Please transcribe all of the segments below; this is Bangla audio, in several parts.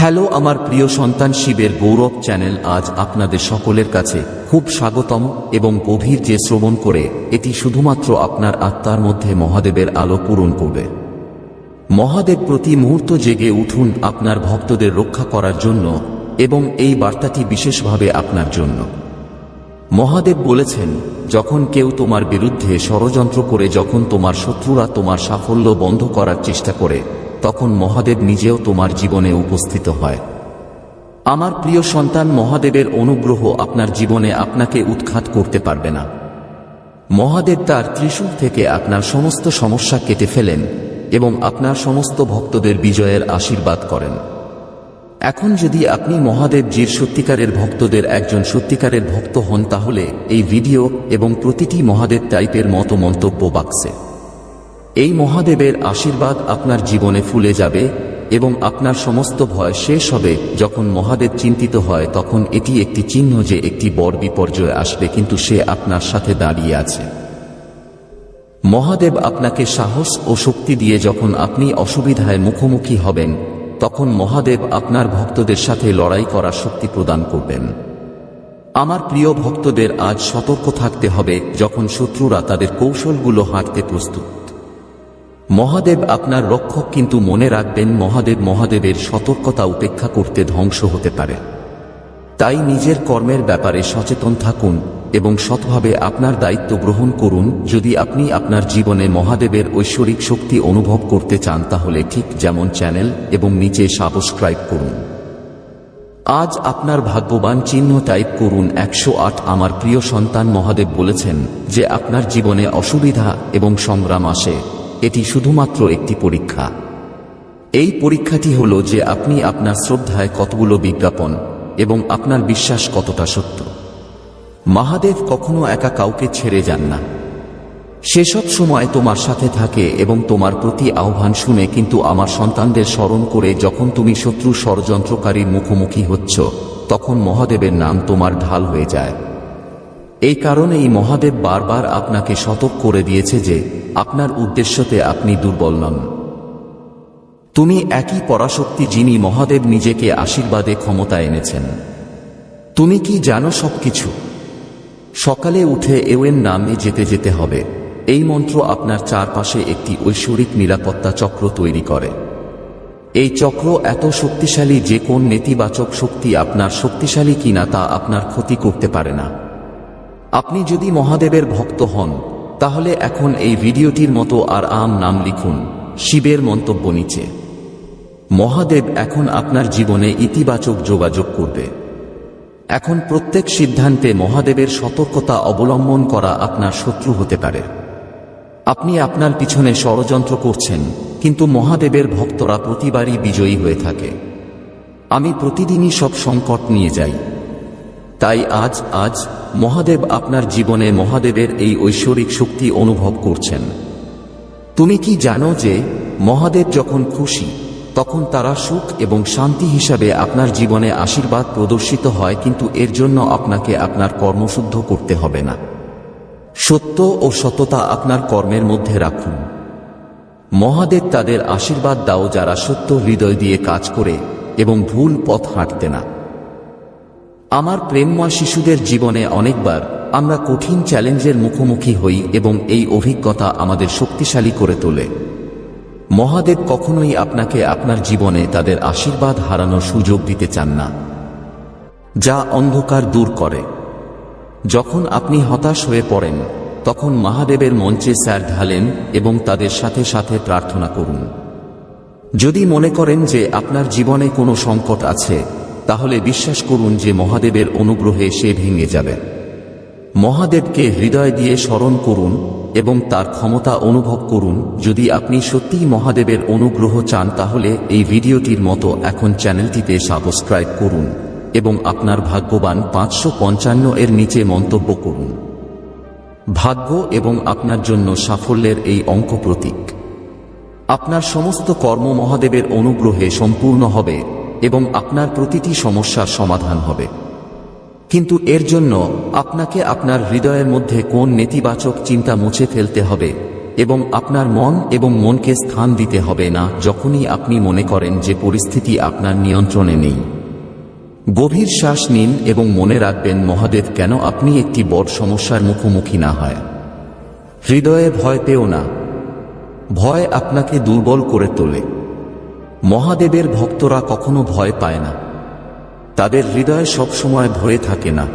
হ্যালো আমার প্রিয় সন্তান, শিবের গৌরব চ্যানেল আজ আপনাদের সকলের কাছে খুব স্বাগতম এবং গভীর যে শ্রবণ করে এটি শুধুমাত্র আপনার আত্মার মধ্যে মহাদেবের আলো পূরণ করবে। মহাদেব প্রতি মুহূর্ত জেগে উঠুন আপনার ভক্তদের রক্ষা করার জন্য, এবং এই বার্তাটি বিশেষভাবে আপনার জন্য। মহাদেব বলেছেন, যখন কেউ তোমার বিরুদ্ধে ষড়যন্ত্র করে, যখন তোমার শত্রুরা তোমার সাফল্য বন্ধ করার চেষ্টা করে, তখন মহাদেব নিজেও তোমার জীবনে উপস্থিত হয়। আমার প্রিয় সন্তান, মহাদেবের অনুগ্রহ আপনার জীবনে আপনাকে উৎখাত করতে পারবে না। মহাদেব তার ত্রিশূল থেকে আপনার সমস্ত সমস্যা কেটে ফেলেন এবং আপনার সমস্ত ভক্তদের বিজয়ের আশীর্বাদ করেন। এখন যদি আপনি মহাদেবজির সত্যিকারের ভক্তদের একজন সত্যিকারের ভক্ত হন, তাহলে এই ভিডিও এবং প্রতিটি মহাদেব টাইপের মতো মন্তব্য বাক্সে এই মহাদেবের আশীর্বাদ আপনার জীবনে ফুলে যাবে এবং আপনার সমস্ত ভয় শেষ হবে। যখন মহাদেব চিন্তিত হয়, তখন এটি একটি চিহ্ন যে একটি বড় বিপর্যয় আসবে, কিন্তু সে আপনার সাথে দাঁড়িয়ে আছে। মহাদেব আপনাকে সাহস ও শক্তি দিয়ে যখন আপনি অসুবিধায় মুখোমুখি হবেন, তখন মহাদেব আপনার ভক্তদের সাথে লড়াই করার শক্তি প্রদান করবেন। আমার প্রিয় ভক্তদের আজ সতর্ক থাকতে হবে যখন শত্রুরা তাদের কৌশলগুলো হাঁটতে প্রস্তুত। মহাদেব আপনার রক্ষক, কিন্তু মনে রাখবেন মহাদেবের সতর্কতা উপেক্ষা করতে ধ্বংস হতে পারে। তাই নিজের কর্মের ব্যাপারে সচেতন থাকুন এবং সৎভাবে আপনার দায়িত্ব গ্রহণ করুন। যদি আপনি আপনার জীবনে মহাদেবের ঐশ্বরিক শক্তি অনুভব করতে চান, তাহলে ঠিক যেমন চ্যানেল এবং নিচে সাবস্ক্রাইব করুন। আজ আপনার ভাগ্যবান চিহ্ন টাইপ করুন 108। আমার প্রিয় সন্তান, মহাদেব বলেছেন যে আপনার জীবনে অসুবিধা এবং সংগ্রাম আসে, এটি শুধুমাত্র একটি পরীক্ষা। এই পরীক্ষাটি হল যে আপনি আপনার শ্রদ্ধায় কতগুলো বিজ্ঞাপন এবং আপনার বিশ্বাস কতটা সত্য। মহাদেব কখনো একা কাউকে ছেড়ে যান না। সেসব সময় তোমার সাথে থাকে এবং তোমার প্রতি আহ্বান শুনে। কিন্তু আমার সন্তানদের স্মরণ করে, যখন তুমি শত্রু ষড়যন্ত্রকারীর মুখোমুখি হচ্ছ, তখন মহাদেবের নাম তোমার ঢাল হয়ে যায়। এই কারণেই মহাদেব বারবার আপনাকে সতর্ক করে দিয়েছে যে আপনার উদ্দেশ্যতে আপনি দুর্বল নন। তুমি একই পরাশক্তি, যিনি মহাদেব নিজেকে আশীর্বাদে ক্ষমতা এনেছেন। তুমি কি জানো সবকিছু? সকালে উঠে এওয়েন নামে যেতে হবে। এই মন্ত্র আপনার চারপাশে একটি ঐশ্বরিক নিরাপত্তা চক্র তৈরি করে। এই চক্র এত শক্তিশালী যে কোন নেতিবাচক শক্তি আপনার শক্তিশালী কিনা তা আপনার ক্ষতি করতে পারে না। আপনি যদি মহাদেবের ভক্ত হন, তাহলে এখন এই ভিডিওটির মতো আর নাম লিখুন শিবের মন্তব্য নিচে। মহাদেব এখন আপনার জীবনে ইতিবাচক যোগাযোগ করবে। এখন প্রত্যেক সিদ্ধান্তে মহাদেবের সতর্কতা অবলম্বন করা আপনার শত্রু হতে পারে। আপনি আপনার পিছনে ষড়যন্ত্র করছেন, কিন্তু মহাদেবের ভক্তরা প্রতিবারই বিজয়ী হয়ে থাকে। আমি প্রতিদিনই সব সংকট নিয়ে যাই। তাই আজ মহাদেব আপনার জীবনে মহাদেবের এই ঐশ্বরিক শক্তি অনুভব করছেন। তুমি কি জানো যে মহাদেব যখন খুশি, তখন তারা সুখ এবং শান্তি হিসাবে আপনার জীবনে আশীর্বাদ প্রদর্শিত হয়। কিন্তু এর জন্য আপনাকে আপনার কর্মশুদ্ধ করতে হবে না। সত্য ও সততা আপনার কর্মের মধ্যে রাখুন। মহাদেব তাদের আশীর্বাদ দাও যারা সত্য হৃদয় দিয়ে কাজ করে এবং ভুল পথ হাঁটতে না। আমার প্রেমময় শিশুদের জীবনে অনেকবার আমরা কঠিন চ্যালেঞ্জের মুখোমুখি হই এবং এই অভিজ্ঞতা আমাদের শক্তিশালী করে তোলে। মহাদেব কখনোই আপনাকে আপনার জীবনে তাদের আশীর্বাদ হারানোর সুযোগ দিতে চান না, যা অন্ধকার দূর করে। যখন আপনি হতাশ হয়ে পড়েন, তখন মহাদেবের মঞ্চে স্যার ঢালেন এবং তাদের সাথে সাথে প্রার্থনা করুন। যদি মনে করেন যে আপনার জীবনে কোনো সংকট আছে, তাহলে বিশ্বাস করুন যে মহাদেবের অনুগ্রহে সে ভেঙে যাবে। মহাদেবকে হৃদয় দিয়ে স্মরণ করুন এবং তার ক্ষমতা অনুভব করুন। যদি আপনি সত্যিই মহাদেবের অনুগ্রহ চান, তাহলে এই ভিডিওটির মতো এখন চ্যানেলটিতে সাবস্ক্রাইব করুন এবং আপনার ভাগ্যবান 555 এর নিচে মন্তব্য করুন। ভাগ্য এবং আপনার জন্য সাফল্যের এই অঙ্ক প্রতীক। আপনার সমস্ত কর্ম মহাদেবের অনুগ্রহে সম্পূর্ণ হবে এবং আপনার প্রতিটি সমস্যার সমাধান হবে। কিন্তু এর জন্য আপনাকে আপনার হৃদয়ের মধ্যে কোন নেতিবাচক চিন্তা মুছে ফেলতে হবে এবং আপনার মন এবং মনকে স্থান দিতে হবে না যখনই আপনি মনে করেন যে পরিস্থিতি আপনার নিয়ন্ত্রণে নেই। গভীর শ্বাস নিন এবং মনে রাখবেন মহাদেব কেন আপনি একটি বড় সমস্যার মুখোমুখি না হয়। হৃদয়ে ভয় পেও না। ভয় আপনাকে দুর্বল করে তোলে। মহাদেবের ভক্তরা কখনো ভয় পায় না। তাদের হৃদয় সবসময় ভরে থাকে না।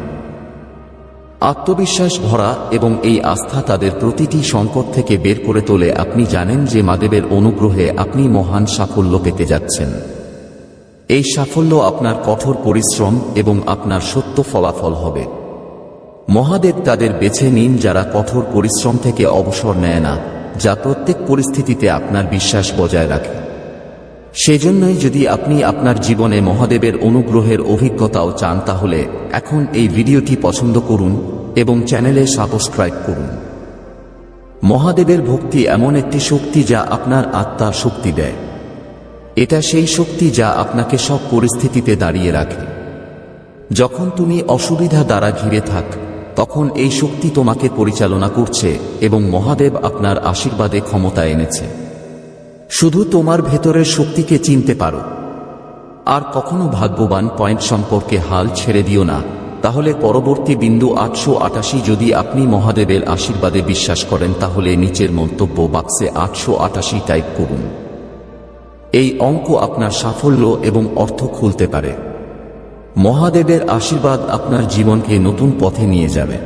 আত্মবিশ্বাস ভরা এবং এই আস্থা তাদের প্রতিটি সংকট থেকে বের করে তোলে। আপনি জানেন যে মহাদেবের অনুগ্রহে আপনি মহান সাফল্য পেতে যাচ্ছেন। এই সাফল্য আপনার কঠোর পরিশ্রম এবং আপনার সত্য ফলাফল হবে। মহাদেব তাদের বেছে নিন যারা কঠোর পরিশ্রম থেকে অবসর নেয় না, যা প্রত্যেক পরিস্থিতিতে আপনার বিশ্বাস বজায় রাখে। সেজন্যই যদি আপনি আপনার জীবনে মহাদেবের অনুগ্রহের অভিজ্ঞতাও চান তাহলে এখন এই ভিডিওটি পছন্দ করুন এবং চ্যানেলে সাবস্ক্রাইব করুন। মহাদেবের ভক্তি এমন একটি শক্তি যা আপনার আত্মা শক্তি দেয়। এটা সেই শক্তি যা আপনাকে সব পরিস্থিতিতে দাঁড়িয়ে রাখে। যখন তুমি অসুবিধা দ্বারা ঘিরে থাক তখন এই শক্তি তোমাকে পরিচালনা করছে এবং মহাদেব আপনার আশীর্বাদে ক্ষমতা এনেছে। শুধু তোমার ভেতরের শক্তিকে চিনতে পারো। আর কখনো ভাগ্যবান পয়েন্ট সম্পর্কে হাল ছেড়ে দিও না। তাহলে পরবর্তী বিন্দু 888। যদি আপনি মহাদেবের আশীর্বাদে বিশ্বাস করেন তাহলে নিচের মন্তব্য বাক্সে 888 টাইপ করুন। এই অঙ্ক আপনার সাফল্য এবং অর্থ খুলতে পারে। মহাদেবের আশীর্বাদ আপনার জীবনকে নতুন পথে নিয়ে যাবে।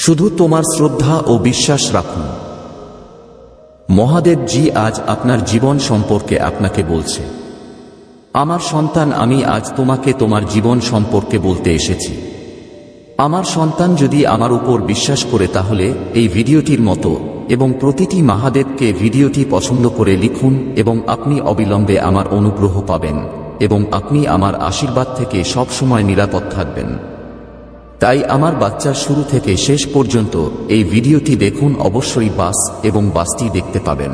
শুধু তোমার শ্রদ্ধা ও বিশ্বাস রাখুন। মহাদেব জি আজ আপনার জীবন সম্পর্কে আপনাকে বলছে, আমার সন্তান, আমি আজ তোমাকে তোমার জীবন সম্পর্কে বলতে এসেছি। আমার সন্তান যদি আমার উপর বিশ্বাস করে তাহলে এই ভিডিওটির মতো এবং প্রতিটি মহাদেবকে ভিডিওটি পছন্দ করে লিখুন এবং আপনি অবিলম্বে আমার অনুগ্রহ পাবেন এবং আপনি আমার আশীর্বাদ থেকে সব সময় নিরাপদ থাকবেন। তাই আমার বাচ্চার শুরু থেকে শেষ পর্যন্ত এই ভিডিওটি দেখুন। অবশ্যই বাস এবং বাসটি দেখতে পাবেন।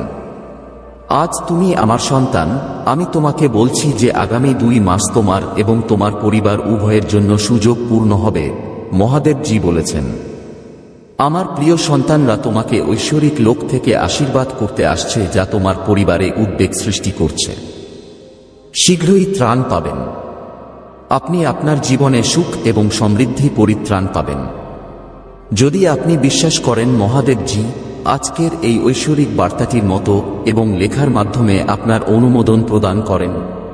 আজ তুমি আমার সন্তান, আমি তোমাকে বলছি যে আগামী 2 মাস তোমার এবং তোমার পরিবার উভয়ের জন্য সুযোগ পূর্ণ হবে। মহাদেব জি বলেছেন, আমার প্রিয় সন্তানরা তোমাকে ঐশ্বরিক লোক থেকে আশীর্বাদ করতে আসছে যা তোমার পরিবারে উদ্বেগ সৃষ্টি করছে। শীঘ্রই ত্রাণ পাবেন। আপনি আপনার জীবনে সুখ এবং সমৃদ্ধি পরিত্রাণ পাবেন। যদি আপনি বিশ্বাস করেন মহাদেব জি আজকের এই ঐশ্বরিক বার্তাটির মতো এবং লেখার মাধ্যমে আপনার অনুমোদন প্রদান করেন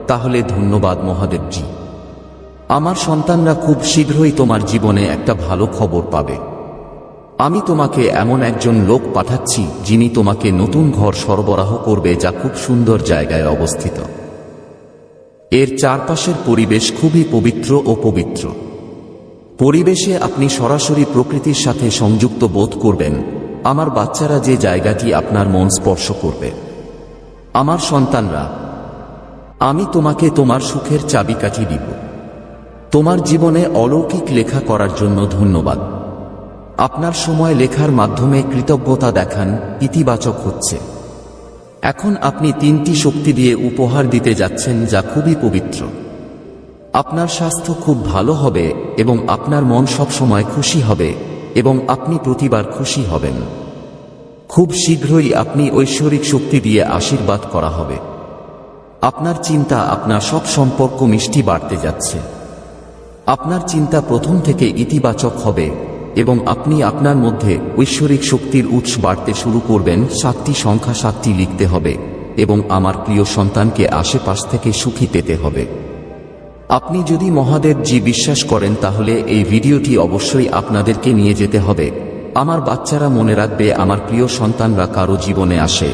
তাহলে ধন্যবাদ মহাদেব জি। আমার সন্তানরা খুব শীঘ্রই তোমার জীবনে একটা ভালো খবর পাবে। আমি তোমাকে এমন একজন লোক পাঠাচ্ছি যিনি তোমাকে নতুন ঘর সরবরাহ করবে যা খুব সুন্দর জায়গায় অবস্থিত। এর চারপাশের পরিবেশ খুবই পবিত্র ও পবিত্র। পরিবেশে আপনি সরাসরি প্রকৃতির সাথে সংযুক্ত বোধ করবেন। আমার বাচ্চারা, যে জায়গাটি আপনার মন স্পর্শ করবে। আমার সন্তানরা, আমি তোমাকে তোমার সুখের চাবিকাঠি দিব। তোমার জীবনে অলৌকিক লেখা করার জন্য ধন্যবাদ। আপনার সময় লেখার মাধ্যমে কৃতজ্ঞতা দেখান ইতিবাচক হচ্ছে। এখন আপনি 3টি শক্তি দিয়ে উপহার দিতে যাচ্ছেন যা খুবই পবিত্র। আপনার স্বাস্থ্য খুব ভালো হবে এবং আপনার মন সবসময় খুশি হবে এবং আপনি প্রতিবার খুশি হবেন। খুব শীঘ্রই আপনি ঐশ্বরিক শক্তি দিয়ে আশীর্বাদ করা হবে। আপনার চিন্তা, আপনার সব সম্পর্ক মিষ্টি বাড়তে যাচ্ছে। আপনার চিন্তা প্রথম থেকে ইতিবাচক হবে এবং আপনি আপনার মধ্যে ঐশ্বরিক শক্তির উৎস বাড়তে শুরু করবেন। 7টি সংখ্যা 7টি লিখতে হবে এবং আমার প্রিয় সন্তানকে আশেপাশ থেকে সুখী পেতে হবে। আপনি যদি মহাদেব জি বিশ্বাস করেন তাহলে এই ভিডিওটি অবশ্যই আপনাদেরকে নিয়ে যেতে হবে। আমার বাচ্চারা মনে রাখবে, আমার প্রিয় সন্তানরা কারো জীবনে আসে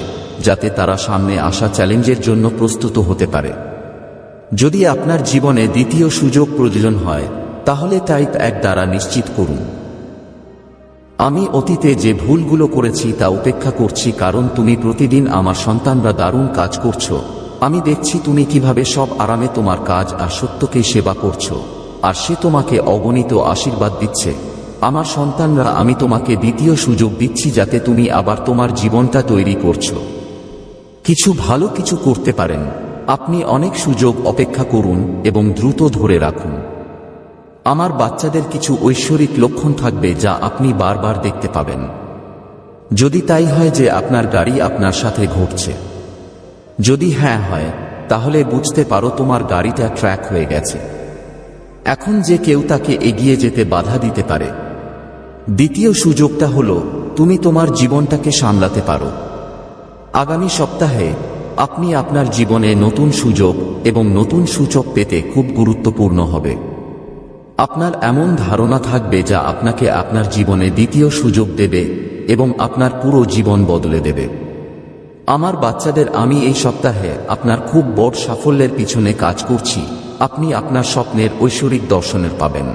যাতে তারা সামনে আসা চ্যালেঞ্জের জন্য প্রস্তুত হতে পারে। যদি আপনার জীবনে দ্বিতীয় সুযোগ প্রয়োজন হয় তাহলে টাইপ 1 দ্বারা নিশ্চিত করুন। আমি অতীতে যে ভুলগুলো করেছি তা উপেক্ষা করছি, কারণ তুমি প্রতিদিন আমার সন্তানরা দারুণ কাজ করছো। আমি দেখছি তুমি কিভাবে সব আরামে তোমার কাজ আর সত্যকে সেবা করছো, আর সে তোমাকে অগণিত আশীর্বাদ দিচ্ছে। আমার সন্তানরা, আমি তোমাকে দ্বিতীয় সুযোগ দিচ্ছি যাতে তুমি আবার তোমার জীবনটা তৈরি করছো। কিছু ভালো কিছু করতে পারেন। আপনি অনেক সুযোগ অপেক্ষা করুন এবং দ্রুত ধরে রাখুন। আমার বাচ্চাদের কিছু ঐশ্বরিক লক্ষণ থাকবে যা আপনি বারবার দেখতে পাবেন। যদি তাই হয় যে আপনার গাড়ি আপনার সাথে ঘটছে, যদি হ্যাঁ হয়, তাহলে বুঝতে পারো তোমার গাড়িটা ট্র্যাক হয়ে গেছে। এখন যে কেউ তাকে এগিয়ে যেতে বাধা দিতে পারে। দ্বিতীয় সুযোগটা হলো তুমি তোমার জীবনটাকে সামলাতে পারো। আগামী সপ্তাহে আপনি আপনার জীবনে নতুন সুযোগ এবং নতুন সূচক পেতে খুব গুরুত্বপূর্ণ হবে। আপনার এমন ধারণা থাকবে যা আপনাকে আপনার জীবনে দ্বিতীয় সুযোগ দেবে এবং আপনার পুরো জীবন বদলে দেবে। আমার বাচ্চাদের, আমি এই সপ্তাহে আপনার খুব বড় সাফল্যের পিছনে কাজ করছি। আপনি আপনার স্বপ্নের ঐশ্বরিক দর্শনের পাবেন।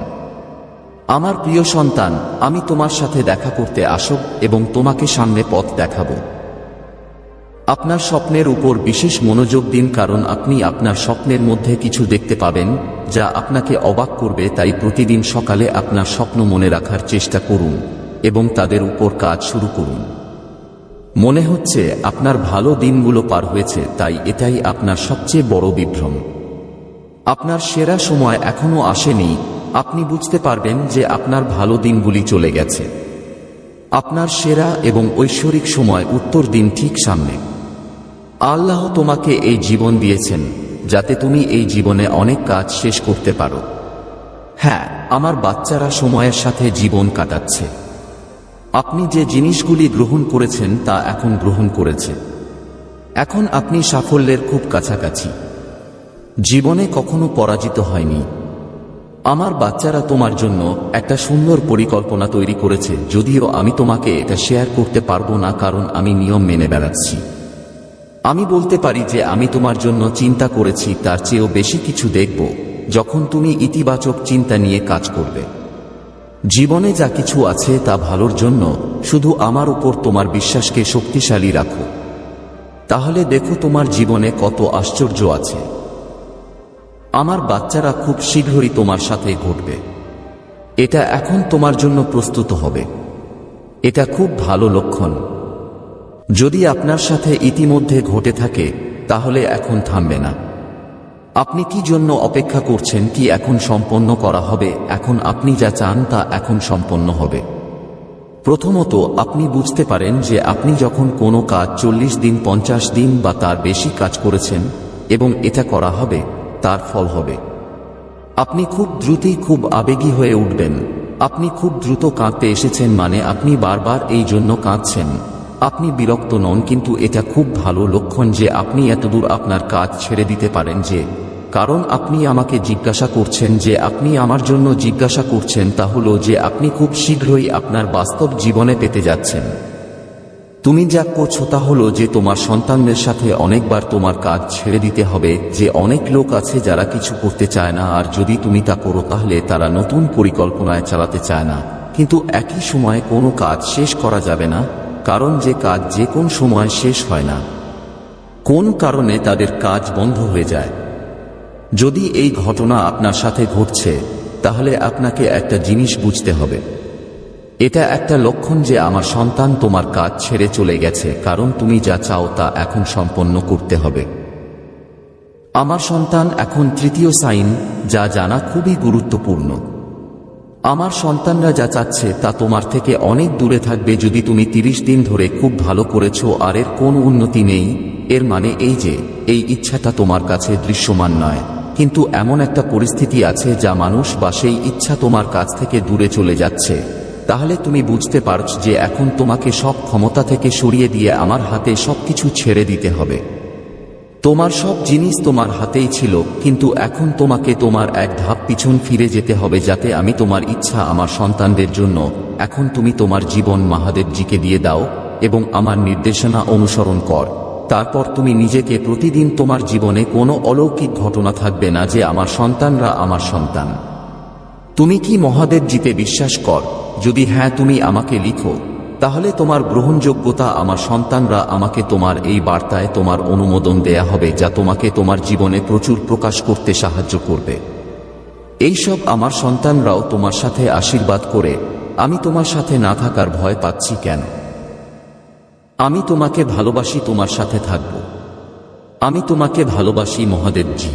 আমার প্রিয় সন্তান, আমি তোমার সাথে দেখা করতে আসব এবং তোমাকে সামনে পথ দেখাবো। আপনার স্বপ্নের উপর বিশেষ মনোযোগ দিন, কারণ আপনি আপনার স্বপ্নের মধ্যে কিছু দেখতে পাবেন যা আপনাকে অবাক করবে। তাই প্রতিদিন সকালে আপনার স্বপ্ন মনে রাখার চেষ্টা করুন এবং তাদের উপর কাজ শুরু করুন। মনে হচ্ছে আপনার ভালো দিনগুলো পার হয়েছে, তাই এটাই আপনার সবচেয়ে বড় বিভ্রম। আপনার সেরা সময় এখনো আসেনি। আপনি বুঝতে পারবেন যে আপনার ভালো দিনগুলি চলে গেছে। আপনার সেরা এবং ঐশ্বরিক সময় উত্তর দিন ঠিক সামনে। আল্লাহ তোমাকে এই জীবন দিয়েছেন যাতে তুমি এই জীবনে অনেক কাজ শেষ করতে পারো। হ্যাঁ, আমার বাচ্চারা সময়ের সাথে জীবন কাটাচ্ছে। আপনি যে জিনিসগুলি গ্রহণ করেছেন তা এখন গ্রহণ করেছে। এখন আপনি সাফল্যের খুব কাছাকাছি। জীবনে কখনো পরাজিত হয়নি। আমার বাচ্চারা তোমার জন্য একটা সুন্দর পরিকল্পনা তৈরি করেছে, যদিও আমি তোমাকে এটা শেয়ার করতে পারবো না কারণ আমি নিয়ম মেনে বেড়াচ্ছি। আমি বলতে পারি যে আমি তোমার জন্য চিন্তা করেছি তার চেয়েও বেশি কিছু দেখব যখন তুমি ইতিবাচক চিন্তা নিয়ে কাজ করবে। জীবনে যা কিছু আছে তা ভালোর জন্য, শুধু আমার উপর তোমার বিশ্বাসকে শক্তিশালী রাখো। তাহলে দেখো তোমার জীবনে কত আশ্চর্য আছে। আমার বাচ্চারা খুব শীঘ্রই তোমার সাথে ঘটবে। এটা এখন তোমার জন্য প্রস্তুত হবে। এটা খুব ভালো লক্ষণ। যদি আপনার সাথে ইতিমধ্যে ঘটে থাকে তাহলে এখন থামবে না। আপনি কি জন্য অপেক্ষা করছেন? কি এখন সম্পন্ন করা হবে? এখন আপনি যা চান তা এখন সম্পন্ন হবে। প্রথমত, আপনি বুঝতে পারেন যে আপনি যখন কোনো কাজ 40 দিন, 50 দিন বা তার বেশি কাজ করেছেন এবং এটা করা হবে, তার ফল হবে। আপনি খুব দ্রুতই খুব আবেগী হয়ে উঠবেন। আপনি খুব দ্রুত কাঁদতে এসেছেন, মানে আপনি বারবার এই জন্য কাঁদছেন। আপনি বিরক্ত নন, কিন্তু এটা খুব ভালো লক্ষণ যে আপনি এতদূর আপনার কাজ ছেড়ে দিতে পারেন, যে কারণ আপনি আমাকে জিজ্ঞাসা করছেন, যে আপনি আমার জন্য জিজ্ঞাসা করছেন তা হলো যে আপনি খুব শীঘ্রই আপনার বাস্তব জীবনে পেতে যাচ্ছেন। তুমি যা করছো তা হলো যে তোমার সন্তানদের সাথে অনেকবার তোমার কাজ ছেড়ে দিতে হবে। যে অনেক লোক আছে যারা কিছু করতে চায় না, আর যদি তুমি তা করো তাহলে তারা নতুন পরিকল্পনায় চালাতে চায় না। কিন্তু একই সময়ে কোনো কাজ শেষ করা যাবে না, কারণ যে কাজ যে কোন সময় শেষ হয় না। কোন কারণে তাদের কাজ বন্ধ হয়ে যায়। যদি এই ঘটনা আপনার সাথে ঘটছে তাহলে আপনাকে একটা জিনিস বুঝতে হবে। এটা একটা লক্ষণ যে আমার সন্তান তোমার কাজ ছেড়ে চলে গেছে, কারণ তুমি যা চাও তা এখন সম্পন্ন করতে হবে। আমার সন্তান এখন তৃতীয় সাইন, যা জানা খুবই গুরুত্বপূর্ণ। আমার সন্তানরা যা চাচ্ছে তা তোমার থেকে অনেক দূরে থাকবে। যদি তুমি 30 দিন ধরে খুব ভালো করেছো আর এর কোনো উন্নতি নেই, এর মানে এই যে এই ইচ্ছাটা তোমার কাছে দৃশ্যমান নয়, কিন্তু এমন একটা পরিস্থিতি আছে যা মানুষ বা সেই ইচ্ছা তোমার কাছ থেকে দূরে চলে যাচ্ছে, তাহলে তুমি বুঝতে পারছ যে এখন তোমাকে সব ক্ষমতা থেকে সরিয়ে দিয়ে আমার হাতে সবকিছু ছেড়ে দিতে হবে। তোমার সব জিনিস তোমার হাতেই ছিল, কিন্তু এখন তোমাকে তোমার এক ধাপ পিছন ফিরে যেতে হবে যাতে আমি তোমার ইচ্ছা আমার সন্তানদের জন্য। এখন তুমি তোমার জীবন মহাদেবজিকে দিয়ে দাও এবং আমার নির্দেশনা অনুসরণ কর। তারপর তুমি নিজেকে প্রতিদিন, তোমার জীবনে কোনো অলৌকিক ঘটনা থাকবে না যে আমার সন্তানরা আমার সন্তান। তুমি কি মহাদেবজিতে বিশ্বাস কর? যদি হ্যাঁ তুমি আমাকে লিখো, তাহলে তোমার গ্রহণযোগ্যতা, আমার সন্তানরা আমাকে তোমার এই বার্তায় তোমার অনুমোদন দেয়া হবে, যা তোমাকে তোমার জীবনে প্রচুর প্রকাশ করতে সাহায্য করবে। এইসব আমার সন্তানরাও তোমার সাথে আশীর্বাদ করে, আমি তোমার সাথে না থাকার ভয় পাচ্ছি কেন? আমি তোমাকে ভালোবাসি, তোমার সাথে থাকব। আমি তোমাকে ভালোবাসি মহাদেবজি।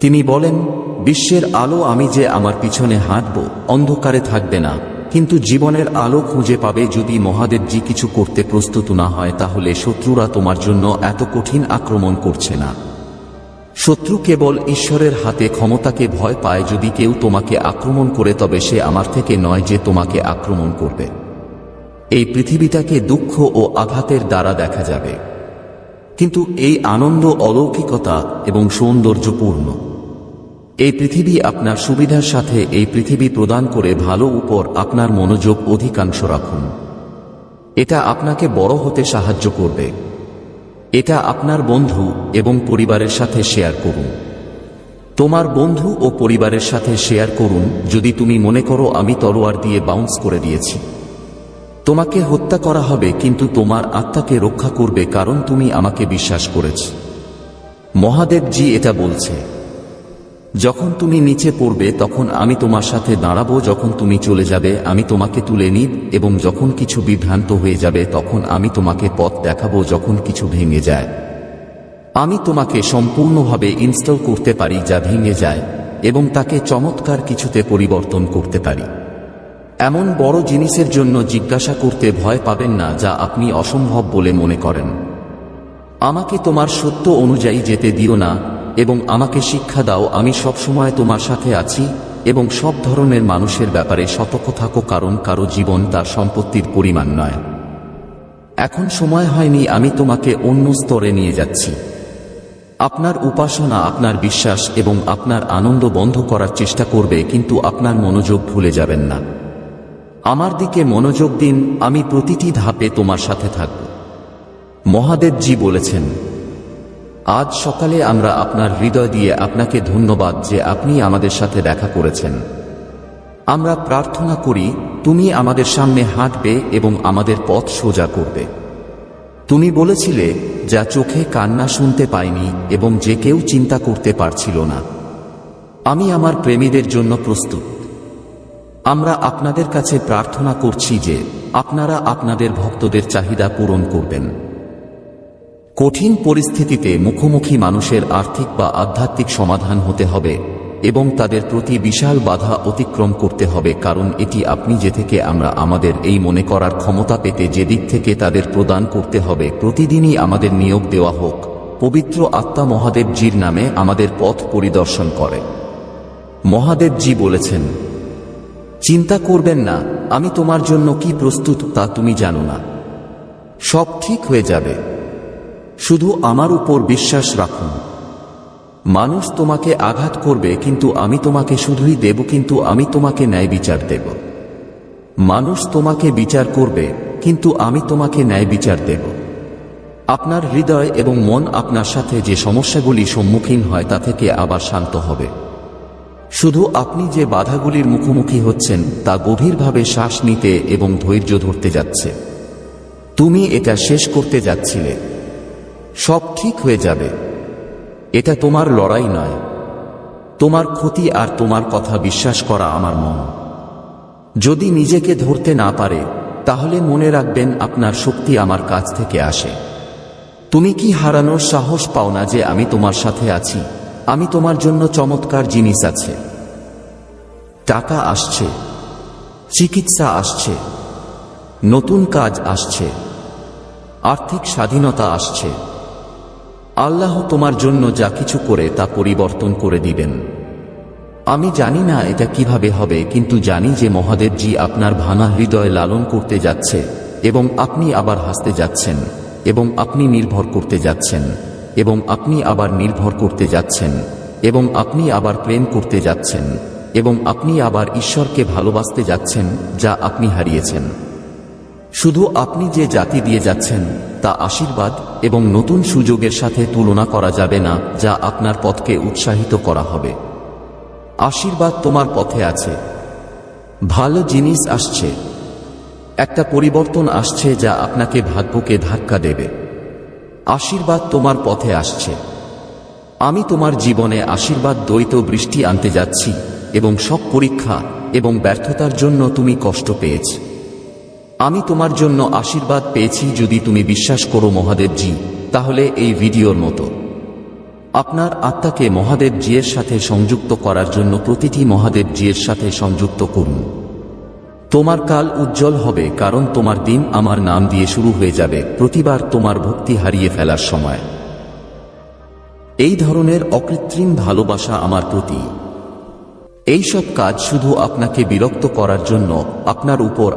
তিনি বলেন, বিশ্বের আলো আমি যে আমার পিছনে হাঁটব, অন্ধকারে থাকবে না, কিন্তু জীবনের আলো খুঁজে পাবে। যদি মহাদেবজি কিছু করতে প্রস্তুত না হয়, তাহলে শত্রুরা তোমার জন্য এত কঠিন আক্রমণ করছে না। শত্রু কেবল ঈশ্বরের হাতে ক্ষমতাকে ভয় পায়। যদি কেউ তোমাকে আক্রমণ করে, তবে সে আমার থেকে নয় যে তোমাকে আক্রমণ করবে। এই পৃথিবীটাকে দুঃখ ও আঘাতের দ্বারা দেখা যাবে, কিন্তু এই আনন্দ অলৌকিকতা এবং সৌন্দর্যপূর্ণ। এই পৃথিবী আপনার সুবিধার সাথে এই পৃথিবী প্রদান করে ভালো উপর আপনার মনোযোগ অধিকাংশ রাখুন। এটা আপনাকে বড় হতে সাহায্য করবে। এটা আপনার বন্ধু এবং পরিবারের সাথে শেয়ার করুন। তোমার বন্ধু ও পরিবারের সাথে শেয়ার করুন। যদি তুমি মনে করো আমি তলোয়ার দিয়ে বাউন্স করে দিয়েছি, তোমাকে হত্যা করা হবে, কিন্তু তোমার আত্মাকে রক্ষা করবে, কারণ তুমি আমাকে বিশ্বাস করেছ। মহাদেবজি এটা বলছে, যখন তুমি নিচে পড়বে তখন আমি তোমার সাথে দাঁড়াবো, যখন তুমি চলে যাবে আমি তোমাকে তুলে নিব, এবং যখন কিছু বিভ্রান্ত হয়ে যাবে তখন আমি তোমাকে পথ দেখাবো। যখন কিছু ভেঙে যায়, আমি তোমাকে সম্পূর্ণভাবে ইনস্টল করতে পারি যা ভেঙে যায়, এবং তাকে চমৎকার কিছুতে পরিবর্তন করতে পারি। এমন বড় জিনিসের জন্য জিজ্ঞাসা করতে ভয় পাবেন না যা আপনি অসম্ভব বলে মনে করেন। আমাকে তোমার সত্য অনুযায়ী যেতে দিও না এবং আমাকে শিক্ষা দাও। আমি সবসময় তোমার সাথে আছি, এবং সব ধরনের মানুষের ব্যাপারে সতর্ক থাকো, কারণ কারো জীবন তার সম্পত্তির পরিমাণ নয়। এখন সময় হয়নি, আমি তোমাকে অন্য স্তরে নিয়ে যাচ্ছি। আপনার উপাসনা, আপনার বিশ্বাস এবং আপনার আনন্দ বন্ধ করার চেষ্টা করবে, কিন্তু আপনার মনোযোগ ভুলে যাবেন না। আমার দিকে মনোযোগ দিন, আমি প্রতিটি ধাপে তোমার সাথে থাকব। মহাদেবজি বলেছেন, আজ সকালে আমরা আপনার হৃদয় দিয়ে আপনাকে ধন্যবাদ যে আপনি আমাদের সাথে দেখা করেছেন। আমরা প্রার্থনা করি তুমি আমাদের সামনে হাঁটবে এবং আমাদের পথ সোজা করবে। তুমি বলেছিলে, যা চোখে কান্না শুনতে পাইনি এবং যে কেউ চিন্তা করতে পারছিল না। আমি আমার প্রেমীদের জন্য প্রস্তুত। আমরা আপনাদের কাছে প্রার্থনা করছি যে আপনারা আপনাদের ভক্তদের চাহিদা পূরণ করবেন। কঠিন পরিস্থিতিতে মুখোমুখি মানুষের আর্থিক বা আধ্যাত্মিক সমাধান হতে হবে এবং তাদের প্রতি বিশাল বাধা অতিক্রম করতে হবে, কারণ এটি আপনি যে থেকে আমরা আমাদের এই মনে করার ক্ষমতা পেতে যে দিক থেকে তাদের প্রদান করতে হবে। প্রতিদিনই আমাদের নিয়োগ দেওয়া হোক, পবিত্র আত্মা মহাদেবজির নামে আমাদের পথ পরিদর্শন করে। মহাদেবজি বলেছেন, চিন্তা করবেন না, আমি তোমার জন্য কি প্রস্তুত তা তুমি জানো না। সব ঠিক হয়ে যাবে, শুধু আমার উপর বিশ্বাস রাখুন। মানুষ তোমাকে আঘাত করবে, কিন্তু আমি তোমাকে শুধুই দেব, কিন্তু আমি তোমাকে ন্যায় বিচার দেব। মানুষ তোমাকে বিচার করবে, কিন্তু আমি তোমাকে ন্যায় বিচার দেব। আপনার হৃদয় এবং মন আপনার সাথে যে সমস্যাগুলি সম্মুখীন হয় তা থেকে আবার শান্ত হবে। শুধু আপনি যে বাধাগুলির মুখোমুখি হচ্ছেন তা গভীরভাবে শ্বাস নিতে এবং ধৈর্য ধরতে যাচ্ছে। তুমি এটা শেষ করতে যাচ্ছিলে। সব ঠিক হয়ে যাবে। এটা তোমার লড়াই নয়, তোমার ক্ষতি, আর তোমার কথা বিশ্বাস করা আমার মন। যদি নিজেকে ধরতে না পারে, তাহলে মনে রাখবেন আপনার শক্তি আমার কাছ থেকে আসে। তুমি কি হারানোর সাহস পাও না যে আমি তোমার সাথে আছি? আমি তোমার জন্য চমৎকার জিনিস আছে। টাকা আসছে, চিকিৎসা আসছে, নতুন কাজ আসছে, আর্থিক স্বাধীনতা আসছে। আল্লাহ তোমার জন্য যা কিছু করে তা পরিবর্তন করে দিবেন। আমি জানি না এটা কিভাবে হবে, কিন্তু জানি যে মহাদেবজি আপনার ভাঙা হৃদয় লালন করতে যাচ্ছে, এবং আপনি আবার হাসতে যাচ্ছেন, এবং আপনি নির্ভর করতে যাচ্ছেন, এবং আপনি আবার নির্ভর করতে যাচ্ছেন, এবং আপনি আবার প্রেম করতে যাচ্ছেন, এবং আপনি আবার ঈশ্বরকে ভালোবাসতে যাচ্ছেন যা আপনি হারিয়েছেন। শুধু আপনি যে জাতি দিয়ে যাচ্ছেন তা আশীর্বাদ এবং নতুন সুযোগের সাথে তুলনা করা যাবে না, যা আপনার পথকে উৎসাহিত করা হবে। আশীর্বাদ তোমার পথে আছে, ভালো জিনিস আসছে, একটা পরিবর্তন আসছে যা আপনাকে ভাগ্যকে ধাক্কা দেবে। আশীর্বাদ তোমার পথে আসছে। আমি তোমার জীবনে আশীর্বাদ দ্বৈত বৃষ্টি আনতে যাচ্ছি, এবং সব পরীক্ষা এবং ব্যর্থতার জন্য তুমি কষ্ট পেয়েছ। আমি তোমার জন্য আশীর্বাদ পেয়েছি। যদি তুমি বিশ্বাস করো মহাদেবজি, তাহলে এই ভিডিওর মতো আপনার আত্মাকে মহাদেবজির সাথে সংযুক্ত করার জন্য প্রতিটি মহাদেবজির সাথে সংযুক্ত করুন। তোমার কাল উজ্জ্বল হবে, কারণ তোমার দিন আমার নাম দিয়ে শুরু হয়ে যাবে প্রতিবার তোমার ভক্তি হারিয়ে ফেলার সময়। এই ধরনের অকৃত্রিম ভালোবাসা আমার প্রতি। এইসব কাজ শুধু আপনাকে বিরক্ত করার জন্য, আপনার উপর